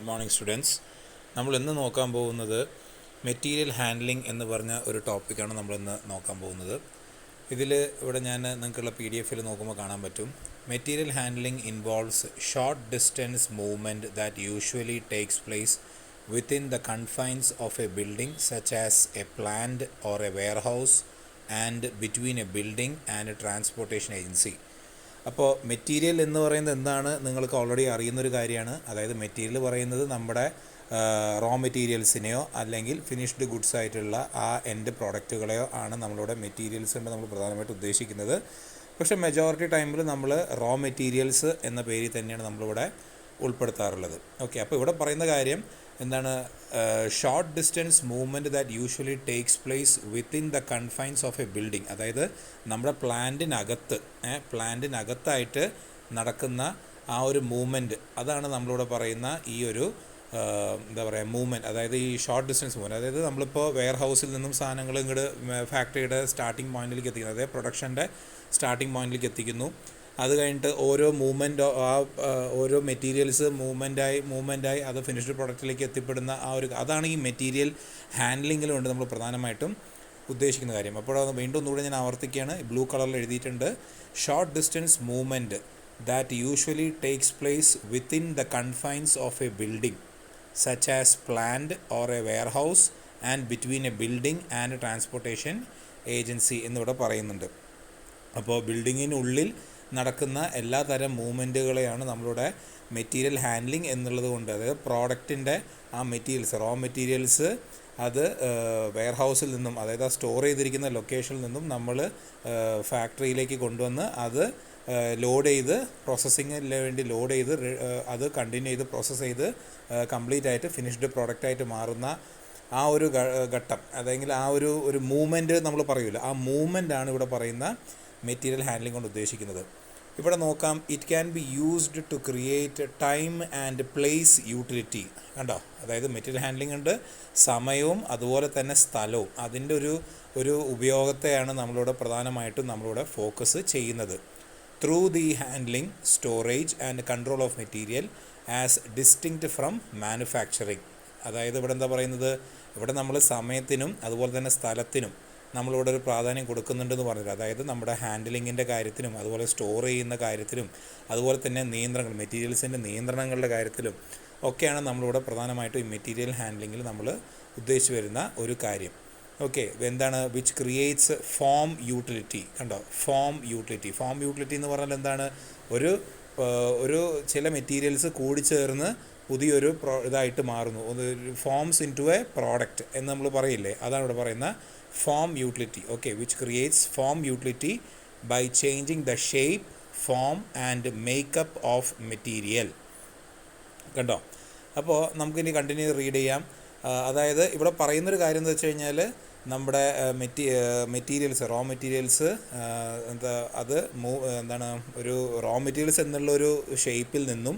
Good morning students. നമ്മൾ ഇന്ന് നോക്കാൻ പോകുന്നത് മെറ്റീരിയൽ ഹാൻഡ്ലിംഗ് എന്ന് പറഞ്ഞ ഒരു ടോപ്പിക്കാണ് നമ്മളിന്ന് നോക്കാൻ പോകുന്നത്. ഇവിടെ ഞാൻ നിങ്ങൾക്കുള്ള PDF നോക്കുമ്പോൾ കാണാൻ പറ്റും. Material handling involves short distance movement that usually takes place within the confines of a building such as a plant or a warehouse and between a building and a transportation agency. അപ്പോൾ material എന്ന് പറയുന്നത് എന്താണ് നിങ്ങൾക്ക് already അറിയുന്നൊരു കാര്യമാണ്. അതായത് material പറയുന്നത് നമ്മുടെ raw മെറ്റീരിയൽസിനെയോ അല്ലെങ്കിൽ ഫിനിഷ്ഡ് ഗുഡ്സ് ആയിട്ടുള്ള ആ എൻഡ് പ്രോഡക്റ്റുകളെയോ ആണ് നമ്മളിവിടെ മെറ്റീരിയൽസ് കൊണ്ട് നമ്മൾ പ്രധാനമായിട്ട് ഉദ്ദേശിക്കുന്നത്. പക്ഷേ മെജോറിറ്റി ടൈമിൽ നമ്മൾ റോ മെറ്റീരിയൽസ് എന്ന പേരിൽ തന്നെയാണ് നമ്മളിവിടെ ഉൾപ്പെടുത്താറുള്ളത്. ഓക്കെ, അപ്പോൾ ഇവിടെ പറയുന്ന കാര്യം എന്താണ്? Short distance movement that usually takes place within the confines of a building. അതായത് നമ്മുടെ പ്ലാന്റിനകത്തായിട്ട് നടക്കുന്ന ആ ഒരു മൂവ്മെൻറ്റ്, അതാണ് നമ്മളിവിടെ പറയുന്ന ഈ ഒരു മൂവ്മെൻറ്റ്. അതായത് ഈ ഷോർട്ട് ഡിസ്റ്റൻസ് മൂവ്മെൻറ്റ്, അതായത് നമ്മളിപ്പോൾ വെയർ ഹൗസിൽ നിന്നും സാധനങ്ങൾ ഇങ്ങോട്ട് ഫാക്ടറിയുടെ സ്റ്റാർട്ടിംഗ് പോയിന്റിലേക്ക് എത്തിക്കുന്നത്, അതായത് പ്രൊഡക്ഷൻ്റെ സ്റ്റാർട്ടിംഗ് പോയിന്റിലേക്ക് എത്തിക്കുന്നു. അത് കഴിഞ്ഞിട്ട് ഓരോ ഓരോ മെറ്റീരിയൽസ് മൂവ്മെൻറ്റായി അത് ഫിനിഷ്ഡ് പ്രൊഡക്റ്റിലേക്ക് എത്തിപ്പെടുന്ന അതാണ് ഈ മെറ്റീരിയൽ ഹാൻഡ്ലിങ്ങിൽ കൊണ്ട് നമ്മൾ പ്രധാനമായിട്ടും ഉദ്ദേശിക്കുന്ന കാര്യം. അപ്പോൾ വീണ്ടും ഒന്നുകൂടെ ഞാൻ ആവർത്തിക്കുകയാണ്. ബ്ലൂ കളറിൽ എഴുതിയിട്ടുണ്ട്, short distance movement that usually takes place within the confines of a building such as plant or a warehouse and between a building and transportation agency എന്നിവിടെ പറയുന്നുണ്ട്. അപ്പോൾ ബിൽഡിങ്ങിനുള്ളിൽ നടക്കുന്ന എല്ലാ തരം മൂവ്മെൻറ്റുകളെയാണ് നമ്മളിവിടെ മെറ്റീരിയൽ ഹാൻഡ്ലിംഗ് എന്നുള്ളത് കൊണ്ട്, അതായത് പ്രോഡക്റ്റിൻ്റെ ആ റോ മെറ്റീരിയൽസ് അത് വെയർഹൗസിൽ നിന്നും, അതായത് ആ സ്റ്റോർ ചെയ്തിരിക്കുന്ന ലൊക്കേഷനിൽ നിന്നും നമ്മൾ ഫാക്ടറിയിലേക്ക് കൊണ്ടുവന്ന് അത് ലോഡ് ചെയ്ത് പ്രോസസ്സിങ്ങിന് വേണ്ടി അത് കണ്ടിന്യൂ ചെയ്ത് പ്രോസസ്സ് ചെയ്ത് കംപ്ലീറ്റ് ആയിട്ട് ഫിനിഷ്ഡ് പ്രോഡക്റ്റായിട്ട് മാറുന്ന ആ ഒരു ഘട്ടം, അല്ലെങ്കിൽ ആ ഒരു മൂവ്മെൻറ്റ് നമ്മൾ പറയൂല, ആ മൂവ്മെൻറ്റാണ് ഇവിടെ പറയുന്ന മെറ്റീരിയൽ ഹാൻഡ്ലിംഗ് കൊണ്ട് ഉദ്ദേശിക്കുന്നത്. ഇവിടെ നോക്കാം, it can be used to create time and place utility. കണ്ടോ, അതായത് മെറ്റീരിയൽ ഹാൻഡ്ലിംഗ് ഉണ്ട് സമയവും അതുപോലെ തന്നെ സ്ഥലവും, അതിൻ്റെ ഒരു ഉപയോഗത്തെയാണ് പ്രധാനമായിട്ടും നമ്മളിവിടെ ഫോക്കസ് ചെയ്യുന്നത്. Through the handling, storage and control of material as distinct from manufacturing. അതായത് ഇവിടെ എന്താ പറയുന്നത്, ഇവിടെ നമ്മൾ സമയത്തിനും അതുപോലെ തന്നെ സ്ഥലത്തിനും നമ്മളിവിടെ ഒരു പ്രാധാന്യം കൊടുക്കുന്നുണ്ടെന്ന് പറഞ്ഞില്ല. അതായത് നമ്മുടെ ഹാൻഡ്ലിങ്ങിൻ്റെ കാര്യത്തിനും അതുപോലെ സ്റ്റോർ ചെയ്യുന്ന കാര്യത്തിലും അതുപോലെ തന്നെ മെറ്റീരിയൽസിൻ്റെ നിയന്ത്രണങ്ങളുടെ കാര്യത്തിലും ഒക്കെയാണ് നമ്മളിവിടെ പ്രധാനമായിട്ടും ഈ മെറ്റീരിയൽ ഹാൻഡ്ലിങ്ങിൽ നമ്മൾ ഉദ്ദേശിച്ച് വരുന്ന ഒരു കാര്യം. ഓക്കെ, എന്താണ്? Which creates form utility. കണ്ടോ, ഫോം യൂട്ടിലിറ്റി എന്ന് പറഞ്ഞാൽ എന്താണ്? ഒരു ചില മെറ്റീരിയൽസ് കൂടിച്ചേർന്ന് പുതിയൊരു ഇതായിട്ട് മാറുന്നു, forms into a product എന്ന് നമ്മൾ പറയില്ലേ, അതാണ് ഇവിടെ പറയുന്ന form utility. Okay, which creates form utility by changing the shape, form and makeup of material. കണ്ടോ, അപ്പോൾ നമുക്കിനി കണ്ടിന്യൂ റീഡ് ചെയ്യാം. അതായത് ഇവിടെ പറയുന്നൊരു കാര്യം എന്ന് വെച്ച് കഴിഞ്ഞാൽ, നമ്മുടെ റോ മെറ്റീരിയൽസ് ഒരു റോ മെറ്റീരിയൽസ് എന്നുള്ളൊരു ഷേപ്പിൽ നിന്നും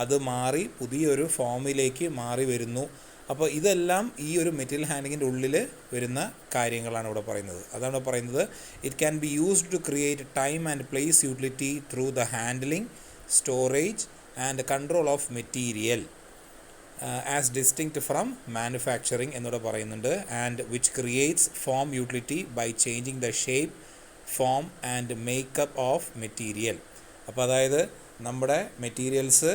അത് മാറി പുതിയൊരു ഫോമിലേക്ക് മാറി വരുന്നു. അപ്പോൾ ഇതെല്ലാം ഈ ഒരു മെറ്റീരിയൽ ഹാൻഡ്ലിങ്ങിൻ്റെ ഉള്ളിൽ വരുന്ന കാര്യങ്ങളാണ് ഇവിടെ പറയുന്നത്. അതാണ് പറയുന്നത്, it can be used to create time and place utility through the handling, storage and control of material as distinct from manufacturing എന്നിവിടെ പറയുന്നുണ്ട്. And which creates form utility by changing the shape, form and makeup of material. അപ്പോൾ അതായത് നമ്മുടെ materials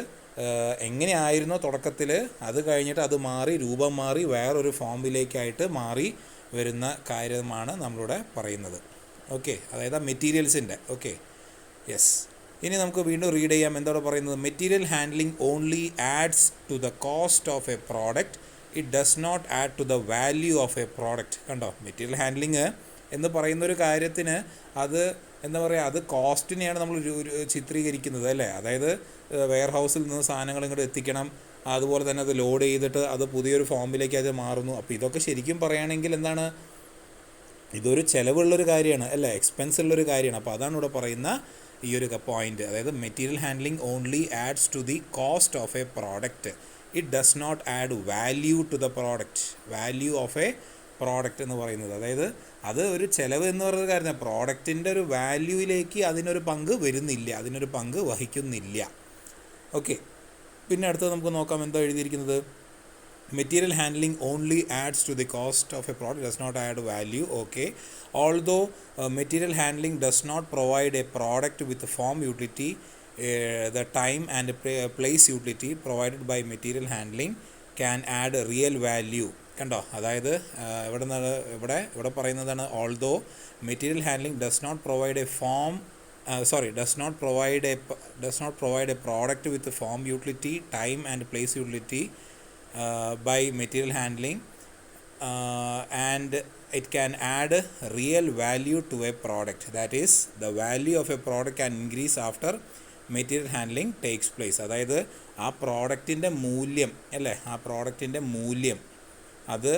എങ്ങനെയായിരുന്നോ തുടക്കത്തിൽ, അത് കഴിഞ്ഞിട്ട് അത് രൂപം മാറി വേറൊരു ഫോമിലേക്കായിട്ട് മാറി വരുന്ന കാര്യമാണ് നമ്മളിവിടെ പറയുന്നത്. ഓക്കെ, അതായത് ആ മെറ്റീരിയൽസിൻ്റെ. Okay, yes. ഇനി നമുക്ക് വീണ്ടും റീഡ് ചെയ്യാം. എന്താണ് പറയുന്നത്? Material handling only adds to the cost of a product, it does not add to the value of a product. കണ്ടോ, മെറ്റീരിയൽ ഹാൻഡ്ലിങ് എന്ന് പറയുന്നൊരു കാര്യത്തിന് അത് അത് കോസ്റ്റിനെയാണ് നമ്മൾ ചിത്രീകരിക്കുന്നത്, അല്ലേ? അതായത് വെയർ ഹൗസിൽ നിന്ന് സാധനങ്ങൾ ഇങ്ങോട്ട് എത്തിക്കണം, അതുപോലെ തന്നെ അത് ലോഡ് ചെയ്തിട്ട് അത് പുതിയൊരു ഫോമിലേക്ക് അത് മാറുന്നു. അപ്പോൾ ഇതൊക്കെ ശരിക്കും പറയുകയാണെങ്കിൽ ഇതൊരു ചിലവുള്ളൊരു കാര്യമാണ്, അല്ലേ? എക്സ്പെൻസ് ഉള്ളൊരു കാര്യമാണ്. അപ്പോൾ അതാണ് ഇവിടെ പറയുന്ന ഈ ഒരു പോയിന്റ്. അതായത് material handling only adds to the cost of a product, it does not add value to the product. Value of a product എന്ന് പറയുന്നത്, അതായത് അത് ഒരു ചിലവ് എന്ന് പറയുന്ന കാര്യം, പ്രോഡക്റ്റിൻ്റെ ഒരു വാല്യൂയിലേക്ക് അതിനൊരു പങ്ക് വരുന്നില്ല, അതിനൊരു പങ്ക് വഹിക്കുന്നില്ല. ഓക്കെ, പിന്നെ അടുത്തത് നമുക്ക് നോക്കാം എന്താ എഴുതിയിരിക്കുന്നത്. Material handling only adds to the cost of a product, does not add value. Okay, although material handling does not provide a product with a form utility, the time and place utility provided by material handling can add a real value. കണ്ടോ, അതായത് ഇവിടെ പറയുന്നതാണ് although material handling does not provide a form does not provide a product with a form utility, time and place utility by material handling, and it can add real value to a product. That is, the value of a product can increase after material handling takes place. അതായത് ആ പ്രോഡക്റ്റിൻ്റെ മൂല്യം അല്ലേ, ആ പ്രോഡക്റ്റിൻ്റെ മൂല്യം അത്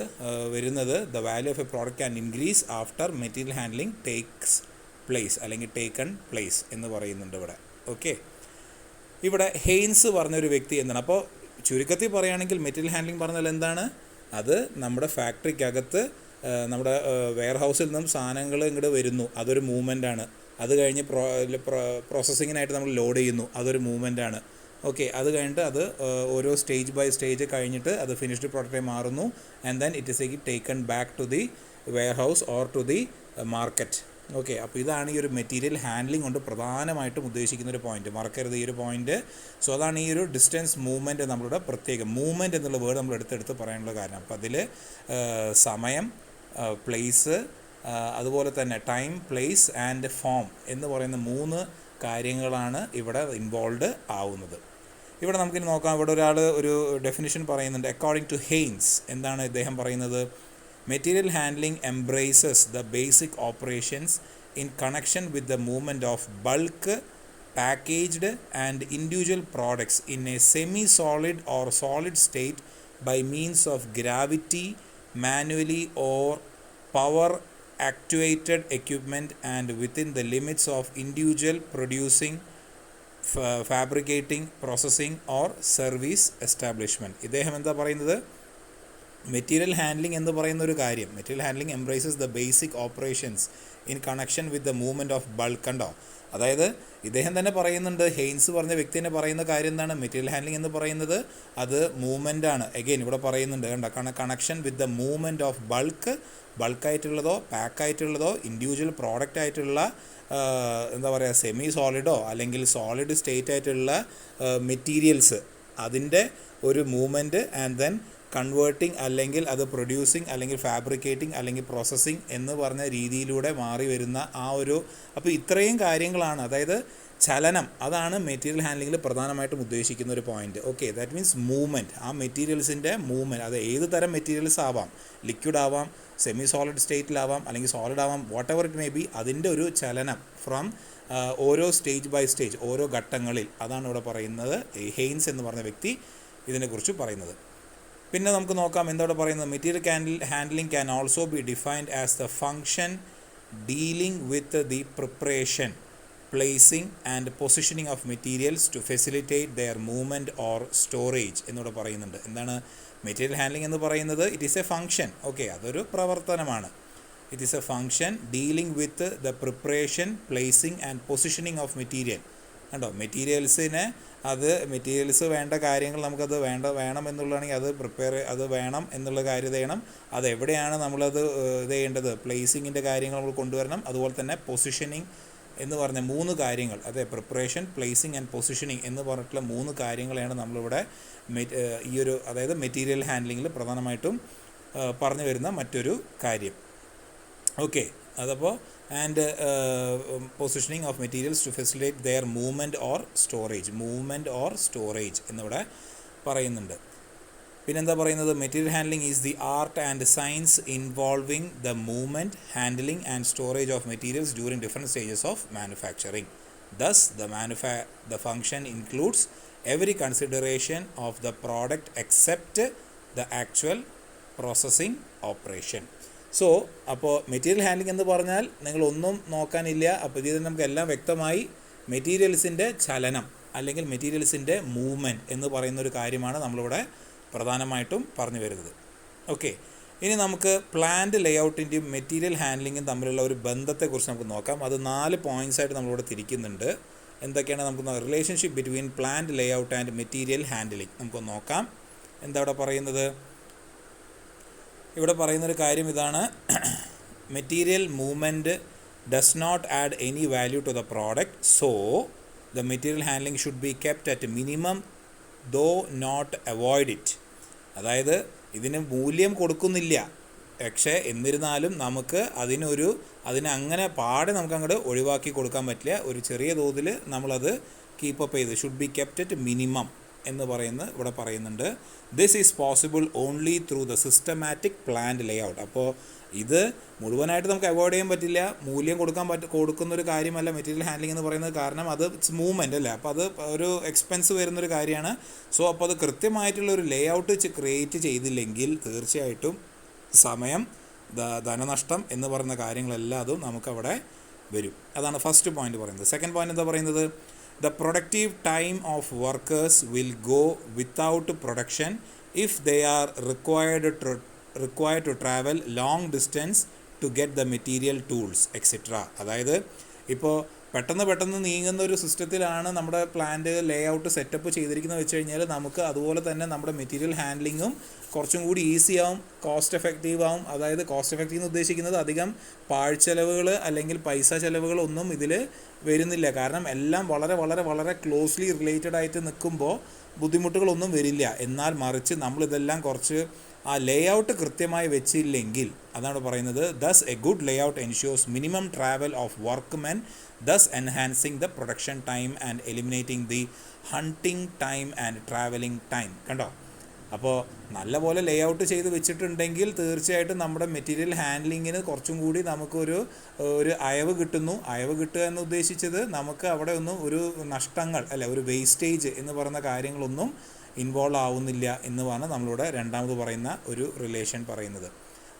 വരുന്നത് the value of a product can increase after material handling takes place അല്ലെങ്കിൽ taken place എന്ന് പറയുന്നുണ്ട് ഇവിടെ. ഓക്കെ, ഇവിടെ ഹെയ്ൻസ് പറഞ്ഞൊരു വ്യക്തി എന്താണ്, അപ്പോൾ ചുരുക്കത്തിൽ പറയുകയാണെങ്കിൽ മെറ്റീരിയൽ ഹാൻഡ്ലിംഗ് പറഞ്ഞാൽ എന്താണ്, അത് നമ്മുടെ ഫാക്ടറിക്കകത്ത് നമ്മുടെ വെയർ ഹൗസിൽ നിന്നും സാധനങ്ങൾ ഇങ്ങോട്ട് വരുന്നു, അതൊരു മൂവ്മെൻ്റാണ്. അത് കഴിഞ്ഞ് പ്രോസസ്സിങ്ങിനായിട്ട് നമ്മൾ ലോഡ് ചെയ്യുന്നു, അതൊരു മൂവ്മെൻ്റാണ്. ഓക്കെ, അത് കഴിഞ്ഞിട്ട് അത് ഓരോ സ്റ്റേജ് ബൈ സ്റ്റേജ് കഴിഞ്ഞിട്ട് അത് ഫിനിഷ്ഡ് പ്രോഡക്റ്റായി മാറുന്നു. And then it is taken back to the warehouse or to the market. Okay, അപ്പോൾ ഇതാണ് ഈ ഒരു മെറ്റീരിയൽ ഹാൻഡ്ലിംഗ് കൊണ്ട് പ്രധാനമായിട്ടും ഉദ്ദേശിക്കുന്നൊരു പോയിൻറ്റ്. മറക്കരുത് ഈ ഒരു പോയിൻറ്റ്. സോ അതാണ് ഈ ഒരു ഡിസ്റ്റൻസ് മൂവ്മെൻറ്റ് നമ്മളുടെ പ്രത്യേകം മൂവ്മെൻറ്റ് എന്നുള്ള വേർഡ് നമ്മൾ എടുത്തെടുത്ത് പറയാനുള്ള കാരണം. അപ്പോൾ അതിൽ സമയം, പ്ലേസ്, അതുപോലെ തന്നെ ടൈം, പ്ലേസ് ആൻഡ് ഫോം എന്ന് പറയുന്ന 3 കാര്യങ്ങളാണ് ഇവിടെ ഇൻവോൾവ് ആവുന്നത്. ഇവിടെ നമുക്കിനി നോക്കാം. ഇവിടെ ഒരാൾ ഒരു ഡെഫിനിഷൻ പറയുന്നുണ്ട്. അക്കോർഡിംഗ് ടു ഹെയ്ൻസ് എന്താണ് ഇദ്ദേഹം പറയുന്നത്, material handling embraces the basic operations in connection with the movement of bulk, packaged and individual products in a semi-solid or solid state by means of gravity, manually or power actuated equipment and within the limits of individual producing, fabricating, processing or service establishment. ഇദ്ദേഹം എന്താ പറയുന്നത്, material handling എന്ന് പറയുന്ന ഒരു കാര്യം, material handling embraces the basic operations in connection with the movement of bulk. കണ്ടോ, അതായത് ഇദ്ദേഹം തന്നെ പറയുന്നുണ്ട്, ഹെയ്ൻസ് പറഞ്ഞ വ്യക്തി തന്നെ പറയുന്ന കാര്യം എന്താണ്, മെറ്റീരിയൽ ഹാൻഡ്ലിംഗ് എന്ന് പറയുന്നത് അത് മൂവ്മെൻ്റ് ആണ്. എഗെയിൻ ഇവിടെ പറയുന്നുണ്ട്, കണ്ടോ, connection with the movement of ബൾക്കായിട്ടുള്ളതോ പാക്കായിട്ടുള്ളതോ ഇൻഡിവിജ്വൽ പ്രോഡക്റ്റ് ആയിട്ടുള്ള എന്താ പറയുക സെമി സോളിഡോ അല്ലെങ്കിൽ സോളിഡ് സ്റ്റേറ്റ് ആയിട്ടുള്ള മെറ്റീരിയൽസ്, അതിൻ്റെ ഒരു മൂവ്മെൻറ്റ് ആൻഡ് ദെൻ കൺവേർട്ടിങ് അല്ലെങ്കിൽ അത് പ്രൊഡ്യൂസിങ് അല്ലെങ്കിൽ ഫാബ്രിക്കേറ്റിംഗ് അല്ലെങ്കിൽ പ്രോസസ്സിങ് എന്ന് പറഞ്ഞ രീതിയിലൂടെ മാറി വരുന്ന ആ ഒരു, അപ്പോൾ ഇത്രയും കാര്യങ്ങളാണ്, അതായത് ചലനം, അതാണ് മെറ്റീരിയൽ ഹാൻഡ്ലിങ്ങിൽ പ്രധാനമായിട്ടും ഉദ്ദേശിക്കുന്ന ഒരു point. Okay, that means movement, ആ മെറ്റീരിയൽസിൻ്റെ മൂവ്മെൻറ്റ്, അത് ഏത് തരം മെറ്റീരിയൽസ് ആവാം, ലിക്വിഡ് ആവാം, സെമി സോളിഡ് സ്റ്റേറ്റിലാവാം അല്ലെങ്കിൽ സോളിഡ് ആവാം, what ever it may be, അതിൻ്റെ ഒരു ചലനം ഫ്രം ഓരോ സ്റ്റേജ് ബൈ സ്റ്റേജ്, ഓരോ ഘട്ടങ്ങളിൽ, അതാണ് ഇവിടെ പറയുന്നത് ഹെയ്ൻസ് എന്ന് പറഞ്ഞ വ്യക്തി ഇതിനെക്കുറിച്ച് പറയുന്നത്. പിന്നെ നമുക്ക് നോക്കാം എന്താ പറയുന്നത്. Material handling can also be defined as the function dealing with the preparation, placing and positioning of materials to facilitate their movement or storage എന്നിവിടെ പറയുന്നുണ്ട്. എന്താണ് മെറ്റീരിയൽ ഹാൻഡ്ലിംഗ് എന്ന് പറയുന്നത്? It is a function. Okay, അതൊരു പ്രവർത്തനമാണ്. It is a function dealing with the preparation, placing and positioning of material. കണ്ടോ, മെറ്റീരിയൽസിനെ materials വേണ്ട കാര്യങ്ങൾ നമുക്കത് വേണം എന്നുള്ളതാണെങ്കിൽ അത് വേണം എന്നുള്ള കാര്യം ചെയ്യണം. അതെവിടെയാണ് നമ്മളത് ഇത് ചെയ്യേണ്ടത്, പ്ലേസിങ്ങിൻ്റെ കാര്യങ്ങൾ നമ്മൾ കൊണ്ടുവരണം. അതുപോലെ തന്നെ പൊസിഷനിങ് എന്ന് പറഞ്ഞ 3 കാര്യങ്ങൾ, അതെ, പ്രിപ്പറേഷൻ, പ്ലേസിങ് ആൻഡ് പൊസിഷനിങ് എന്ന് പറഞ്ഞിട്ടുള്ള 3 കാര്യങ്ങളെയാണ് നമ്മളിവിടെ ഈ ഒരു, അതായത് മെറ്റീരിയൽ ഹാൻഡ്ലിങ്ങിൽ പ്രധാനമായിട്ടും പറഞ്ഞു വരുന്ന മറ്റൊരു കാര്യം. ഓക്കെ, അതപ്പോൾ and positioning of materials to facilitate their movement or storage എന്നിവിടെ പറയുന്നുണ്ട്. പിന്നെന്താ പറയുന്നത്? Material handling is the art and science involving the movement, handling and storage of materials during different stages of manufacturing. Thus, the function includes every consideration of the product except the actual processing operation. So അപ്പോൾ material handling എന്ന് പറഞ്ഞാൽ നിങ്ങളൊന്നും നോക്കാനില്ല. അപ്പോൾ ഇതിൽ നമുക്കെല്ലാം വ്യക്തമായി. മെറ്റീരിയൽസിൻ്റെ ചലനം അല്ലെങ്കിൽ മെറ്റീരിയൽസിൻ്റെ മൂവ്മെൻറ്റ് എന്ന് പറയുന്നൊരു കാര്യമാണ് നമ്മളിവിടെ പ്രധാനമായിട്ടും പറഞ്ഞു വരുന്നത്. ഓക്കെ, ഇനി നമുക്ക് പ്ലാന്റ് ലേഔട്ടിൻ്റെയും മെറ്റീരിയൽ ഹാൻഡ്ലിങ്ങും തമ്മിലുള്ള ഒരു ബന്ധത്തെക്കുറിച്ച് നമുക്ക് നോക്കാം. അത് 4 പോയിൻറ്റ്സായിട്ട് നമ്മളിവിടെ തിരിക്കുന്നുണ്ട്. എന്തൊക്കെയാണ് നമുക്ക് relationship between plant Leh out and material handling നമുക്കൊന്ന് നോക്കാം. എന്താ ഇവിടെ പറയുന്നത്? ഇവിടെ പറയുന്നൊരു കാര്യം ഇതാണ്, material movement does not add any value to the product, so the material handling should be kept at a minimum though not avoid it. അതായത് ഇതിന് മൂല്യം കൊടുക്കുന്നില്ല, പക്ഷേ എന്നിരുന്നാലും നമുക്ക് അതിനെ അങ്ങനെ നമുക്ക് അങ്ങോട്ട് ഒഴിവാക്കി കൊടുക്കാൻ പറ്റില്ല. ഒരു ചെറിയ തോതിൽ നമ്മളത് കീപ്പപ്പ് ചെയ്ത് should be kept at minimum എന്ന് ഇവിടെ പറയുന്നുണ്ട്. This is possible only through the systematic plant Leh out. അപ്പോൾ ഇത് മുഴുവനായിട്ട് നമുക്ക് അവോയ്ഡ് ചെയ്യാൻ പറ്റില്ല, മൂല്യം കൊടുക്കുന്നൊരു കാര്യമല്ല മെറ്റീരിയൽ ഹാൻഡ്ലിംഗ് എന്ന് പറയുന്നത്. കാരണം അത് മൂവ്മെൻ്റ് അല്ലേ, അപ്പോൾ അത് ഒരു എക്സ്പെൻസ് വരുന്നൊരു കാര്യമാണ്. സോ അപ്പോൾ അത് കൃത്യമായിട്ടുള്ളൊരു ലേ ഔട്ട് ക്രിയേറ്റ് ചെയ്തില്ലെങ്കിൽ തീർച്ചയായിട്ടും സമയം, ധനനഷ്ടം എന്ന് പറയുന്ന കാര്യങ്ങളെല്ലാം അതും നമുക്കവിടെ വരും. അതാണ് ഫസ്റ്റ് പോയിന്റ് പറയുന്നത്. സെക്കൻഡ് പോയിന്റ് എന്താ പറയുന്നത്? The productive time of workers will go without production if they are required to travel long distance to get the material tools etc. അതായത് ഇപ്പോൾ പെട്ടെന്ന് നീങ്ങുന്ന ഒരു സിസ്റ്റത്തിലാണ് നമ്മുടെ പ്ലാന്റ് ലേ ഔട്ട് സെറ്റപ്പ് ചെയ്തിരിക്കുന്നത് വെച്ച് കഴിഞ്ഞാൽ നമുക്ക് അതുപോലെ തന്നെ നമ്മുടെ മെറ്റീരിയൽ ഹാൻഡ്ലിങ്ങും കുറച്ചും കൂടി ഈസി ആവും, കോസ്റ്റ് എഫക്റ്റീവ് ആവും. അതായത് കോസ്റ്റ് എഫക്റ്റീവ് എന്ന് ഉദ്ദേശിക്കുന്നത് അധികം പാഴ്ചെലവുകൾ അല്ലെങ്കിൽ പൈസ ചെലവുകളൊന്നും ഇതിൽ വരുന്നില്ല. കാരണം എല്ലാം വളരെ ക്ലോസ്ലി റിലേറ്റഡ് ആയിട്ട് നിൽക്കുമ്പോൾ ബുദ്ധിമുട്ടുകളൊന്നും വരില്ല. എന്നാൽ മറിച്ച് നമ്മളിതെല്ലാം കുറച്ച് ആ ലേ ഔട്ട് കൃത്യമായി വെച്ചില്ലെങ്കിൽ, അതാണ് പറയുന്നത്, thus a good layout ensures minimum travel of workmen, thus enhancing the production time and eliminating the hunting time and travelling time. കണ്ടോ? അപ്പോൾ നല്ലപോലെ ലേ ഔട്ട് ചെയ്ത് വെച്ചിട്ടുണ്ടെങ്കിൽ തീർച്ചയായിട്ടും നമ്മുടെ മെറ്റീരിയൽ ഹാൻഡ്ലിങ്ങിന് കുറച്ചും കൂടി നമുക്കൊരു അയവ് കിട്ടുക എന്ന് ഉദ്ദേശിച്ചത് നമുക്ക് അവിടെ ഒന്നും ഒരു നഷ്ടങ്ങൾ ഒരു വേസ്റ്റേജ് എന്ന് പറയുന്ന കാര്യങ്ങളൊന്നും ഇൻവോൾവ് ആവുന്നില്ല എന്നുമാണ് നമ്മളിവിടെ രണ്ടാമത് പറയുന്ന ഒരു റിലേഷൻ പറയുന്നത്.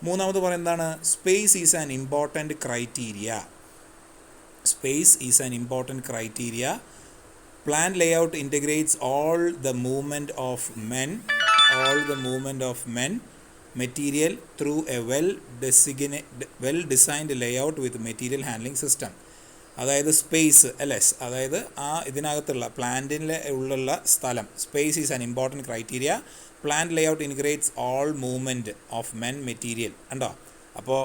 മൂന്നാമത് പറയുന്നതാണ് space is an important criteria. Plan layout integrates all the movement of men, material through a well-designed layout with material handling system. അതായത് സ്പേസ് അതായത് ഇതിനകത്തുള്ള പ്ലാന്റിൽ ഉള്ള സ്ഥലം, space is an important criteria. Plant layout integrates all movement of men material. കണ്ടോ? അപ്പോൾ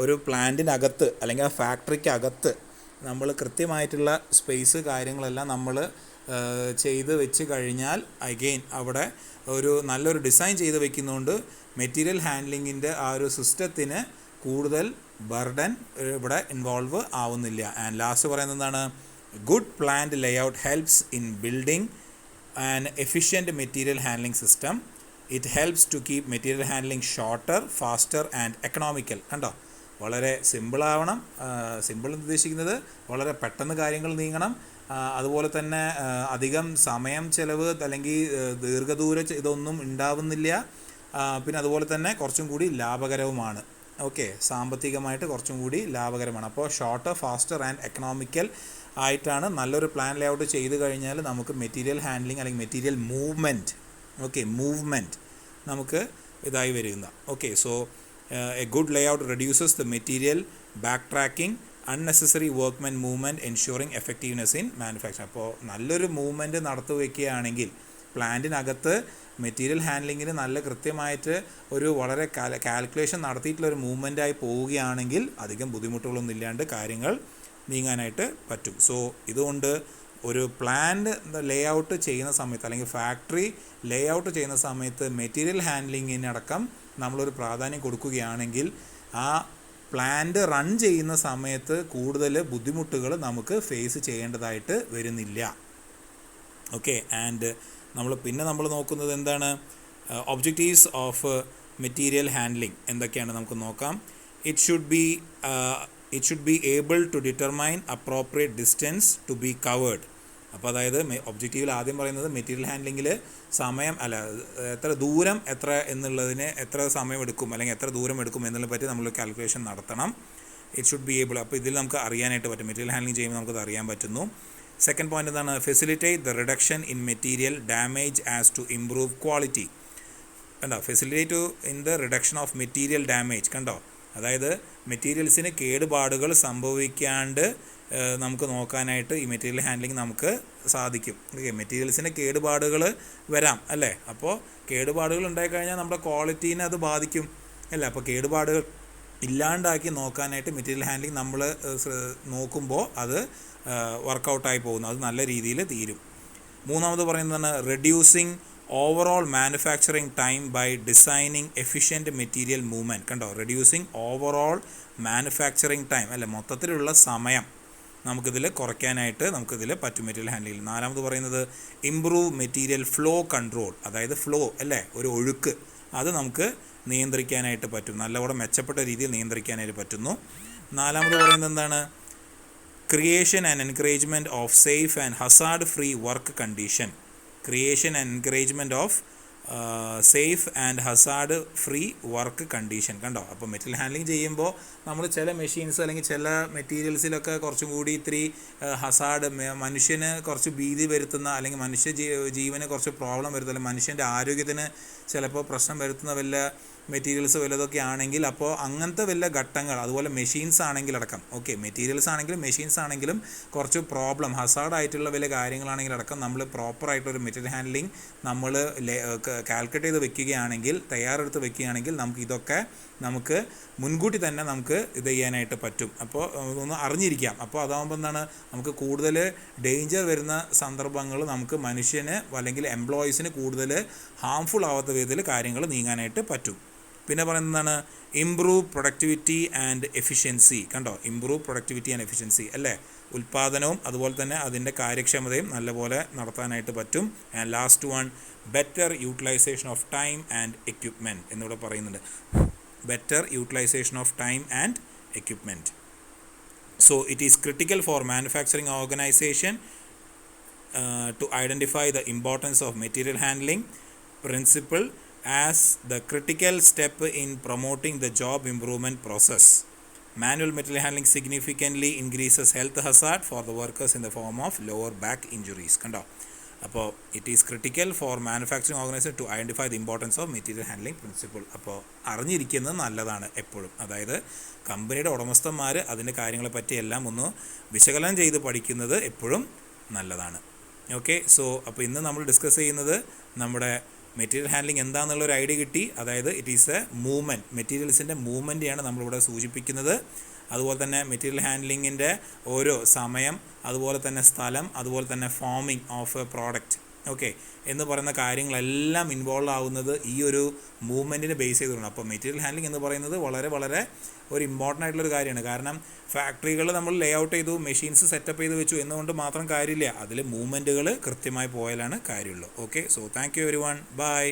ഒരു പ്ലാന്റിനകത്ത് അല്ലെങ്കിൽ ആ ഫാക്ടറിക്കകത്ത് നമ്മൾ കൃത്യമായിട്ടുള്ള സ്പേസ് കാര്യങ്ങളെല്ലാം നമ്മൾ ചെയ്ത് വെച്ച് കഴിഞ്ഞാൽ അഗെയിൻ അവിടെ നല്ലൊരു ഡിസൈൻ ചെയ്ത് വെക്കുന്നതുകൊണ്ട് മെറ്റീരിയൽ ഹാൻഡ്ലിങ്ങിൻ്റെ ആ ഒരു സിസ്റ്റത്തിന് കൂടുതൽ ബർഡൻ ഇവിടെ ഇൻവോൾവ് ആവുന്നില്ല. ആൻഡ് ലാസ്റ്റ് പറയുന്നത് എന്താണ്? Good plant layout helps in building an efficient material handling system. It helps to keep material handling shorter, faster and economical. കണ്ടോ? വളരെ സിമ്പിളാവണം. സിമ്പിൾ എന്ന് ഉദ്ദേശിക്കുന്നത് വളരെ പെട്ടെന്ന് കാര്യങ്ങൾ നീങ്ങണം. അതുപോലെ തന്നെ അധികം സമയം ചെലവ് അല്ലെങ്കിൽ ദീർഘദൂര ഇതൊന്നും ഉണ്ടാവുന്നില്ല. പിന്നെ അതുപോലെ തന്നെ കുറച്ചും കൂടി ലാഭകരവുമാണ്. സാമ്പത്തികമായിട്ട് കുറച്ചും കൂടി ലാഭകരമാണ്. അപ്പോൾ ഷോർട്ടർ, ഫാസ്റ്റർ ആൻഡ് എക്കണോമിക്കൽ ആയിട്ടാണ് നല്ലൊരു പ്ലാൻ ലേഔട്ട് ചെയ്ത് കഴിഞ്ഞാൽ നമുക്ക് മെറ്റീരിയൽ ഹാൻഡ്ലിംഗ് അല്ലെങ്കിൽ മെറ്റീരിയൽ മൂവ്മെൻറ്റ് നമുക്ക് ഇതായി വരുന്ന. So a good layout reduces the material backtracking, unnecessary workman movement, ensuring effectiveness in manufacturing. അപ്പോൾ നല്ലൊരു മൂവ്മെൻറ്റ് നടത്തി വയ്ക്കുകയാണെങ്കിൽ പ്ലാന്റിനകത്ത് മെറ്റീരിയൽ ഹാൻഡ്ലിങ്ങിന് നല്ല കൃത്യമായിട്ട് വളരെ കാൽക്കുലേഷൻ നടത്തിയിട്ടുള്ളൊരു മൂവ്മെൻറ്റായി പോവുകയാണെങ്കിൽ അധികം ബുദ്ധിമുട്ടുകളൊന്നും ഇല്ലാണ്ട് കാര്യങ്ങൾ നീങ്ങാനായിട്ട് പറ്റും. സോ ഇതുകൊണ്ട് ഒരു പ്ലാന്റ് ലേ ഔട്ട് ചെയ്യുന്ന സമയത്ത് അല്ലെങ്കിൽ ഫാക്ടറി ലേ ഔട്ട് ചെയ്യുന്ന സമയത്ത് മെറ്റീരിയൽ ഹാൻഡ്ലിങ്ങിനടക്കം നമ്മളൊരു പ്രാധാന്യം കൊടുക്കുകയാണെങ്കിൽ ആ പ്ലാന്റ് റൺ ചെയ്യുന്ന സമയത്ത് കൂടുതൽ ബുദ്ധിമുട്ടുകൾ നമുക്ക് ഫേസ് ചെയ്യേണ്ടതായിട്ട് വരുന്നില്ല. ആൻഡ് നമ്മൾ നോക്കുന്നത് എന്താണ്? ഒബ്ജക്റ്റീവ്സ് ഓഫ് മെറ്റീരിയൽ ഹാൻഡ്ലിംഗ് എന്തൊക്കെയാണ് നമുക്ക് നോക്കാം. It should be able to determine appropriate distance to be covered. അപ്പോൾ അതായത് ഒബ്ജക്റ്റീവിൽ ആദ്യം പറയുന്നത് മെറ്റീരിയൽ ഹാൻഡ്ലിങ്ങിൽ എത്ര ദൂരം എന്നുള്ളതിന് എത്ര സമയം എടുക്കും അല്ലെങ്കിൽ എത്ര ദൂരം എടുക്കും എന്നതിനെ പറ്റി നമ്മൾ കാൽക്കുലേഷൻ നടത്തണം. It should be able. അപ്പോൾ ഇതിൽ നമുക്ക് അറിയാനായിട്ട് പറ്റും, മെറ്റീരിയൽ ഹാൻഡ്ലിംഗ് ചെയ്യുമ്പോൾ നമുക്കത് അറിയാൻ പറ്റുന്നു. സെക്കൻഡ് പോയിന്റ് എന്താണ്? Facilitate the reduction in material damage as to improve quality. കണ്ടോ? Facilitate in the reduction of material damage. കണ്ടോ? അതായത് മെറ്റീരിയൽസിന് കേടുപാടുകൾ സംഭവിക്കാണ്ട് നമുക്ക് നോക്കാനായിട്ട് ഈ മെറ്റീരിയൽ ഹാൻഡ്ലിംഗ് നമുക്ക് സാധിക്കും. ഓക്കെ, മെറ്റീരിയൽസിൻ്റെ കേടുപാടുകൾ വരാം അല്ലേ. അപ്പോൾ കേടുപാടുകൾ ഉണ്ടായിക്കഴിഞ്ഞാൽ നമ്മുടെ ക്വാളിറ്റീനെ അത് ബാധിക്കും അല്ലേ. അപ്പോൾ കേടുപാടുകൾ ഇല്ലാണ്ടാക്കി നോക്കാനായിട്ട് മെറ്റീരിയൽ ഹാൻഡ്ലിംഗ് നമ്മൾ നോക്കുമ്പോൾ അത് വർക്കൗട്ടായി പോകുന്നു, അത് നല്ല രീതിയിൽ തീരും. മൂന്നാമത് പറയുന്നതാണ് reducing overall manufacturing time by designing efficient material movement. കണ്ടോ, റെഡ്യൂസിങ് ഓവറോൾ മാനുഫാക്ചറിങ് ടൈം അല്ലേ, മൊത്തത്തിലുള്ള സമയം നമുക്കിതിൽ കുറയ്ക്കാനായിട്ട് നമുക്കിതിൽ പറ്റും മെറ്റീരിയൽ ഹാൻഡ്ലിംഗ്. നാലാമത് പറയുന്നത് ഇംപ്രൂവ് മെറ്റീരിയൽ ഫ്ലോ കൺട്രോൾ, അതായത് ഫ്ലോ അല്ലേ, ഒരു ഒഴുക്ക്, അത് നമുക്ക് നിയന്ത്രിക്കാനായിട്ട് പറ്റും, നല്ലപോലെ മെച്ചപ്പെട്ട രീതിയിൽ നിയന്ത്രിക്കാനായിട്ട് പറ്റുന്നു. നാലാമത് പറയുന്നത് എന്താണ്, creation and encouragement of safe and Hazard free work condition. Creation and encouragement of safe and Hazard free work condition. കണ്ടോ, അപ്പോൾ മെറ്റീരിയൽ ഹാൻഡ്ലിംഗ് ചെയ്യുമ്പോൾ നമ്മൾ ചില മെഷീൻസ് അല്ലെങ്കിൽ ചില മെറ്റീരിയൽസിലൊക്കെ കുറച്ചും കൂടി ഇത്തിരി ഹസാർഡ്, മനുഷ്യന് കുറച്ച് ഭീതി വരുത്തുന്ന അല്ലെങ്കിൽ മനുഷ്യ ജീവന് കുറച്ച് പ്രോബ്ലം വരുത്തുന്ന, മനുഷ്യൻ്റെ ആരോഗ്യത്തിന് ചിലപ്പോൾ പ്രശ്നം വരുത്തുന്ന വല്ല മെറ്റീരിയൽസ് വല്ലതൊക്കെ ആണെങ്കിൽ, അപ്പോൾ അങ്ങനത്തെ വല്ല ഘട്ടങ്ങൾ, അതുപോലെ മെഷീൻസ് ആണെങ്കിലടക്കം, ഓക്കെ, മെറ്റീരിയൽസ് ആണെങ്കിലും മെഷീൻസ് ആണെങ്കിലും കുറച്ച് പ്രോബ്ലം ഹസാർഡായിട്ടുള്ള വല്ല കാര്യങ്ങളാണെങ്കിലടക്കം നമ്മൾ പ്രോപ്പറായിട്ടൊരു മെറ്റീരിയൽ ഹാൻഡ്ലിംഗ് നമ്മൾ കാൽക്കുലേറ്റ് ചെയ്ത് വെക്കുകയാണെങ്കിൽ, തയ്യാറെടുത്ത് വെക്കുകയാണെങ്കിൽ നമുക്ക് മുൻകൂട്ടി തന്നെ നമുക്ക് ഇത് ചെയ്യാനായിട്ട് പറ്റും. അപ്പോൾ ഒന്ന് അറിഞ്ഞിരിക്കാം. അപ്പോൾ അതാകുമ്പോൾ എന്താണ്, നമുക്ക് കൂടുതൽ ഡേഞ്ചർ വരുന്ന സന്ദർഭങ്ങൾ നമുക്ക് മനുഷ്യന് അല്ലെങ്കിൽ എംപ്ലോയീസിന് കൂടുതൽ ഹാംഫുൾ ആവാത്ത വിധത്തിൽ കാര്യങ്ങൾ നീങ്ങാനായിട്ട് പറ്റും. പിന്നെ പറയുന്നതാണ് ഇംപ്രൂവ് പ്രൊഡക്ടിവിറ്റി ആൻഡ് എഫിഷ്യൻസി. കണ്ടോ, ഇംപ്രൂവ് പ്രൊഡക്ടിവിറ്റി ആൻഡ് എഫിഷ്യൻസി അല്ലേ, ഉൽപ്പാദനവും അതുപോലെ തന്നെ അതിൻ്റെ കാര്യക്ഷമതയും നല്ലപോലെ നടത്താനായിട്ട് പറ്റും. And last one, better utilization of time and equipment എന്നിവിടെ പറയുന്നുണ്ട്. Better utilization of time and equipment. So it is critical for manufacturing organization to identify the importance of material handling principle as the critical step in promoting the job improvement process. Manual material handling significantly increases health hazard for the workers in the form of lower back injuries. കണ്ടോ, അപ്പോൾ it is critical for manufacturing organization to identify the importance of material handling principle. അപ്പോൾ അറിഞ്ഞിരിക്കുന്നത് നല്ലതാണ് എപ്പോഴും. അതായത് കമ്പനിയുടെ ഉടമസ്ഥന്മാർ അതിൻ്റെ കാര്യങ്ങളെ പറ്റിയെല്ലാം ഒന്ന് വിശകലനം ചെയ്ത് പഠിക്കുന്നത് എപ്പോഴും നല്ലതാണ്. ഓക്കെ, സോ അപ്പോൾ ഇന്ന് നമ്മൾ ഡിസ്കസ് ചെയ്യുന്നത് നമ്മുടെ മെറ്റീരിയൽ ഹാൻഡ്ലിംഗ് എന്താണെന്നുള്ളൊരു ഐഡിയ കിട്ടി. അതായത് ഇറ്റ് ഈസ് എ മൂവ്മെൻറ്റ്, മെറ്റീരിയൽസിൻ്റെ മൂവ്മെൻറ്റിയാണ് നമ്മളിവിടെ സൂചിപ്പിക്കുന്നത്. അതുപോലെ തന്നെ മെറ്റീരിയൽ ഹാൻഡ്ലിങ്ങിൻ്റെ ഓരോ സമയം, അതുപോലെ തന്നെ സ്ഥലം, അതുപോലെ തന്നെ forming of a product, okay, എന്ന് പറയുന്ന കാര്യങ്ങളെല്ലാം ഇൻവോൾവ് ആവുന്നത് ഈ ഒരു മൂവ്മെൻറ്റിനെ ബേസ് ചെയ്തുകൊണ്ട്. അപ്പോൾ മെറ്റീരിയൽ ഹാൻഡ്ലിംഗ് എന്ന് പറയുന്നത് വളരെ വളരെ ഒരു ഇമ്പോർട്ടൻ്റ് ആയിട്ടുള്ളൊരു കാര്യമാണ്. കാരണം ഫാക്ടറികൾ നമ്മൾ ലേ ഔട്ട് ചെയ്തു, മെഷീൻസ് സെറ്റപ്പ് ചെയ്ത് വെച്ചു എന്നുകൊണ്ട് മാത്രം കാര്യമില്ല, അതിൽ മൂവ്മെൻറ്റുകൾ കൃത്യമായി പോയാലാണ് കാര്യമുള്ളൂ. Okay, so thank you everyone, by.